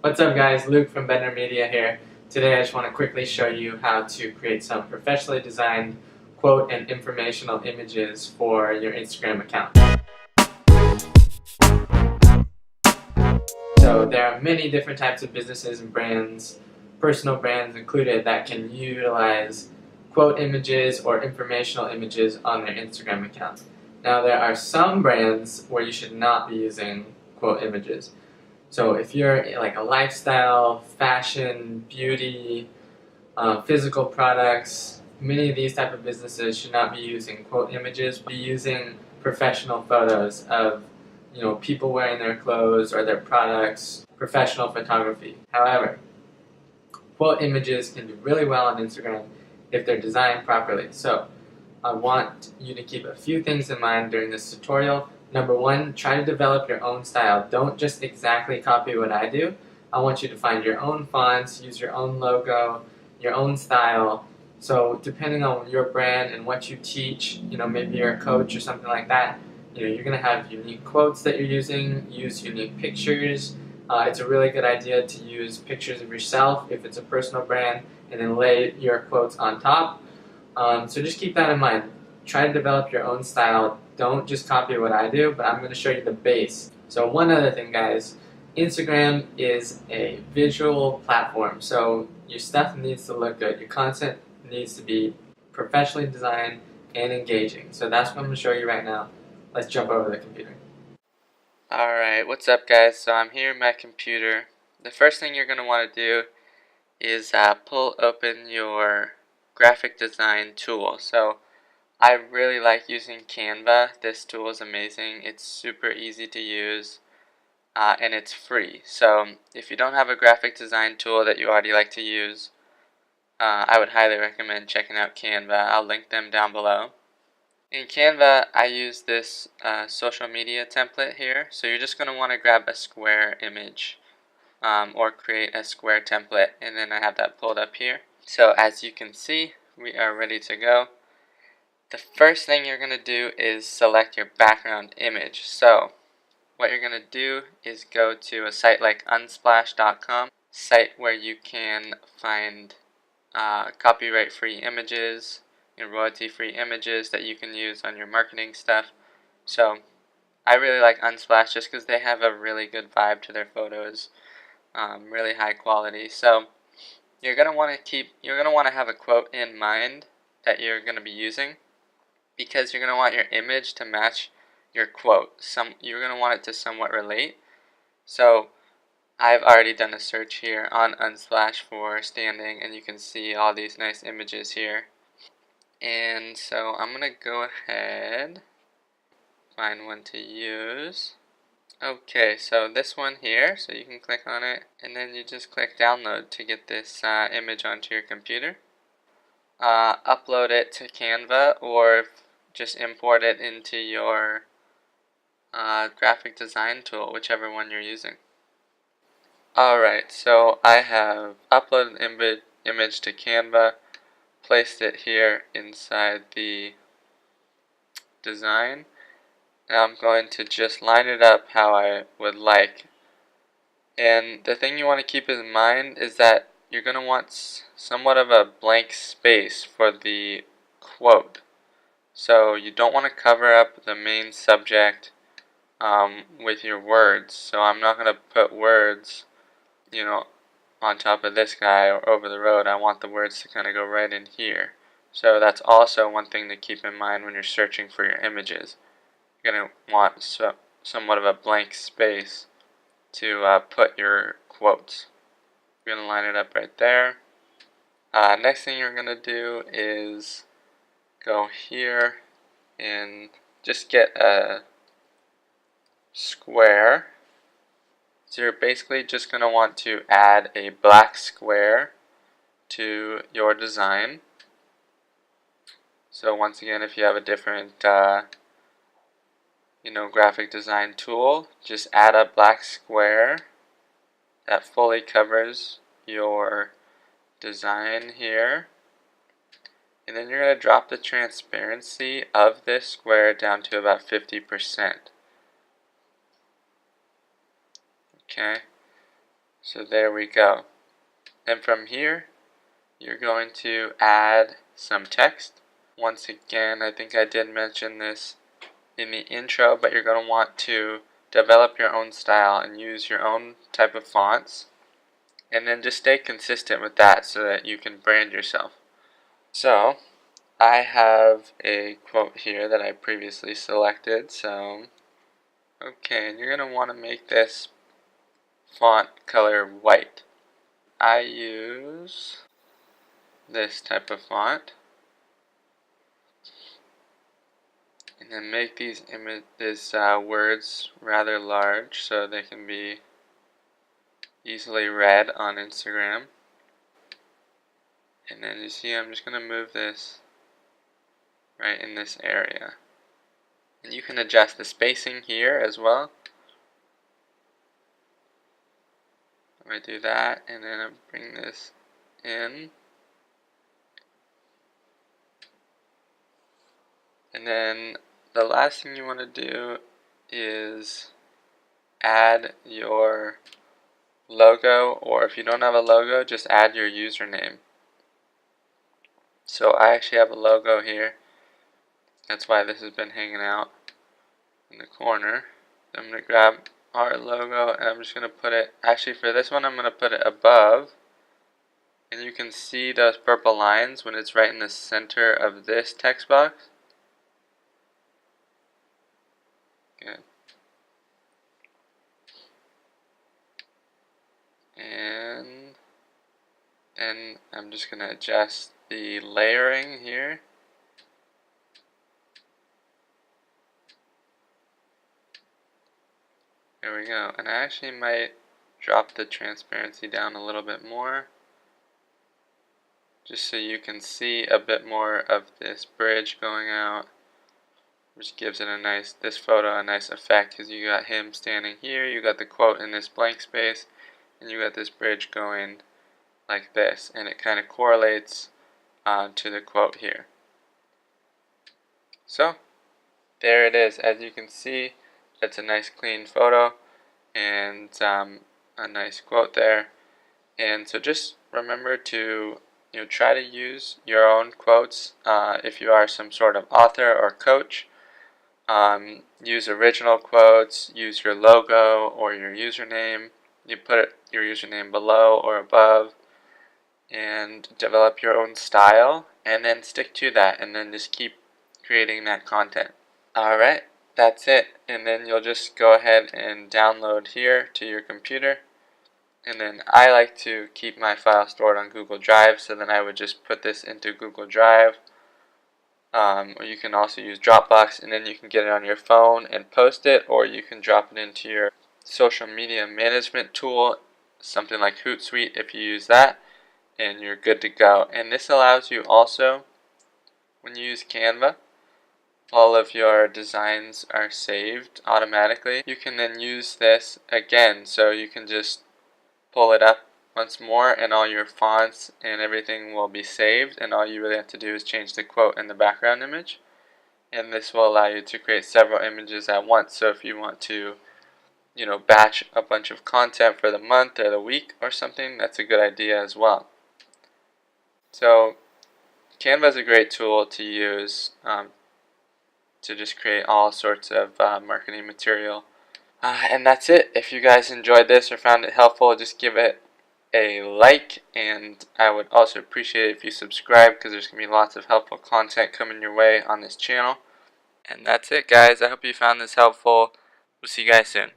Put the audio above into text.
What's up guys, Luke from Bender Media here. Today I just want to quickly show you how to create some professionally designed quote and informational images for your Instagram account. So there are many different types of businesses and brands, personal brands included, that can utilize quote images or informational images on their Instagram account. Now there are some brands where you should not be using quote images. So if you're like a lifestyle, fashion, beauty, physical products, many of these type of businesses should not be using quote images, but be using professional photos of people wearing their clothes or their products, professional photography. However, quote images can do really well on Instagram if they're designed properly. So I want you to keep a few things in mind during this tutorial. Number one, try to develop your own style. Don't just exactly copy what I do. I want you to find your own fonts, use your own logo, your own style. So depending on your brand and what you teach, maybe you're a coach or something like that, you're going to have unique quotes that you're using, use unique pictures. It's a really good idea to use pictures of yourself if it's a personal brand and then lay your quotes on top. So just keep that in mind. Try to develop your own style. Don't just copy what I do, but I'm going to show you the base. So one other thing, guys, Instagram is a visual platform, so your stuff needs to look good. Your content needs to be professionally designed and engaging. So that's what I'm going to show you right now. Let's jump over the computer. Alright, what's up guys? So I'm here at my computer. The first thing you're going to want to do is pull open your graphic design tool. So I really like using Canva. This tool is amazing. It's super easy to use and it's free. So if you don't have a graphic design tool that you already like to use, I would highly recommend checking out Canva. I'll link them down below. In Canva, I use this social media template here. So you're just going to want to grab a square image or create a square template, and then I have that pulled up here. So as you can see, we are ready to go. The first thing you're going to do is select your background image. So what you're going to do is go to a site like unsplash.com, site where you can find copyright-free images and royalty-free images that you can use on your marketing stuff. So I really like Unsplash just because they have a really good vibe to their photos, really high quality. So you're gonna want to have a quote in mind that you're gonna be using, because you're gonna want your image to match your quote. You're gonna want it to somewhat relate. So I've already done a search here on Unsplash for standing, and you can see all these nice images here. And so I'm gonna go ahead, find one to use. Okay, so this one here, so you can click on it, and then you just click download to get this image onto your computer. Upload it to Canva, or just import it into your graphic design tool, whichever one you're using. Alright, so I have uploaded an image to Canva, placed it here inside the design. Now I'm going to just line it up how I would like. And the thing you want to keep in mind is that you're going to want somewhat of a blank space for the quote. So you don't want to cover up the main subject with your words. So I'm not going to put words, on top of this guy or over the road. I want the words to kind of go right in here. So that's also one thing to keep in mind when you're searching for your images. You're going to want somewhat of a blank space to put your quotes. You're going to line it up right there. Next thing you're going to do is go here and just get a square. So you're basically just going to want to add a black square to your design. So once again, if you have a different graphic design tool, just add a black square that fully covers your design here. And then you're going to drop the transparency of this square down to about 50%. Okay. So there we go. And from here, you're going to add some text. Once again, I think I did mention this in the intro, but you're going to want to develop your own style and use your own type of fonts. And then just stay consistent with that so that you can brand yourself. So, I have a quote here that I previously selected. So, okay, and you're going to want to make this font color white. I use this type of font. And then make these words rather large so they can be easily read on Instagram. And then you see I'm just going to move this right in this area. And you can adjust the spacing here as well. I do that, and then I bring this in. And then the last thing you want to do is add your logo, or if you don't have a logo, just add your username. So I actually have a logo here. That's why this has been hanging out in the corner. I'm going to grab our logo and I'm just going to put it, actually for this one I'm going to put it above. And you can see those purple lines when it's right in the center of this text box. Good. And then I'm just going to adjust the layering here. There we go. And I actually might drop the transparency down a little bit more, just so you can see a bit more of this bridge going out, which gives it this photo a nice effect, because you got him standing here, you got the quote in this blank space, and you got this bridge going like this, and it kind of correlates to the quote here. So there it is. As you can see, it's a nice clean photo and a nice quote there. And so just remember to try to use your own quotes if you are some sort of author or coach. Use original quotes, use your logo or your username. You put your username below or above, and develop your own style, and then stick to that, and then just keep creating that content. Alright, that's it. And then you'll just go ahead and download here to your computer. And then I like to keep my file stored on Google Drive, so then I would just put this into Google Drive. Or you can also use Dropbox, and then you can get it on your phone and post it, or you can drop it into your social media management tool, something like Hootsuite if you use that, and you're good to go. And this allows you also, when you use Canva, all of your designs are saved automatically. You can then use this again, so you can just pull it up once more and all your fonts and everything will be saved, and all you really have to do is change the quote in the background image, and this will allow you to create several images at once. So if you want to batch a bunch of content for the month or the week or something, that's a good idea as well. So Canva is a great tool to use to just create all sorts of marketing material. And that's it. If you guys enjoyed this or found it helpful, just give it a like, and I would also appreciate it if you subscribe, because there's going to be lots of helpful content coming your way on this channel. And that's it, guys. I hope you found this helpful. We'll see you guys soon.